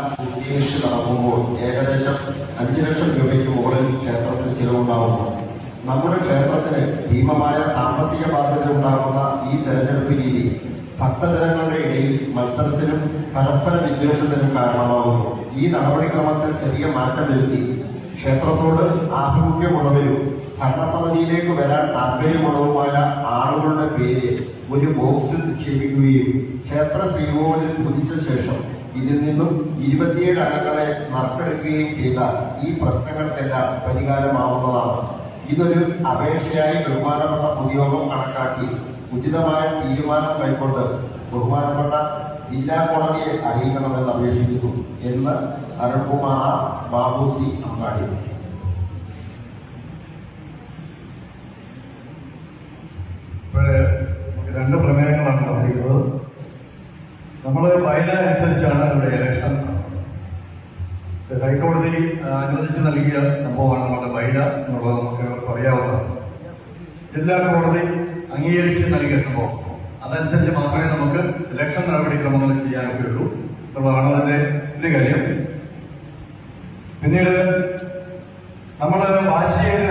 പൂർത്തീകരിച്ച് നടക്കുമ്പോൾ ഏകദേശം 5 ലക്ഷം രൂപയ്ക്ക് മുകളിൽ ക്ഷേത്രത്തിന് ചിലവുണ്ടാകുന്നു. നമ്മുടെ ക്ഷേത്രത്തിന് ഭീമമായ സാമ്പത്തിക ബാധ്യത ഉണ്ടാകുന്ന ഈ തെരഞ്ഞെടുപ്പ് രീതി ഭക്തജനങ്ങളുടെ ഇടയിൽ മത്സരത്തിനും പരസ്പര വിദ്വേഷത്തിനും കാരണമാകുന്നു. ഈ നടപടിക്രമത്തിൽ ചെറിയ മാറ്റം വരുത്തി ക്ഷേത്രത്തോട് ആഭിമുഖ്യമുള്ളവരും ഭരണസമിതിയിലേക്ക് വരാൻ താൽപര്യമുള്ളതുമായ ആളുകളുടെ പേര് ഒരു ബോക്സിൽ നിക്ഷേപിക്കുകയും ക്ഷേത്ര ശ്രീകോവിലിൽ കുതിച്ച ശേഷം ഇതിൽ നിന്നും 27 അംഗങ്ങളെ നറുക്കെടുക്കുകയും ചെയ്ത ഈ പ്രശ്നങ്ങൾക്കെല്ലാം പരിഹാരമാവുന്നതാണ്. ഇതൊരു അപേക്ഷയായി ബഹുമാനപ്പെട്ട പൊതുയോഗം കണക്കാക്കി ഉചിതമായ തീരുമാനം കൈക്കൊണ്ട് ബഹുമാനപ്പെട്ട ജില്ലാ കോടതിയെ അറിയിക്കണമെന്ന് അപേക്ഷിക്കുന്നു എന്ന് അരുൺകുമാർ ബാബുസി അങ്ങാടി. രണ്ട് പ്രമേയങ്ങളാണ് പറഞ്ഞിരിക്കുന്നത്. നമ്മൾ ബൈല അനുസരിച്ചാണ് ഇവിടെ ഇലക്ഷൻ ഹൈക്കോടതി അനുവദിച്ച് നൽകിയ സംഭവമാണ് നമ്മുടെ ബൈല എന്നുള്ളത് നമുക്ക് പറയാവുന്നതാണ്. ജില്ലാ കോടതി അംഗീകരിച്ച് നൽകിയ സംഭവം അതനുസരിച്ച് മാത്രമേ നമുക്ക് ഇലക്ഷൻ നടപടിക്രമങ്ങൾ ചെയ്യാനൊക്കെ ഉള്ളൂ എന്നുള്ളതാണ് അതിന്റെ ഒരു കാര്യം. പിന്നീട് നമ്മൾ വാശിയേറി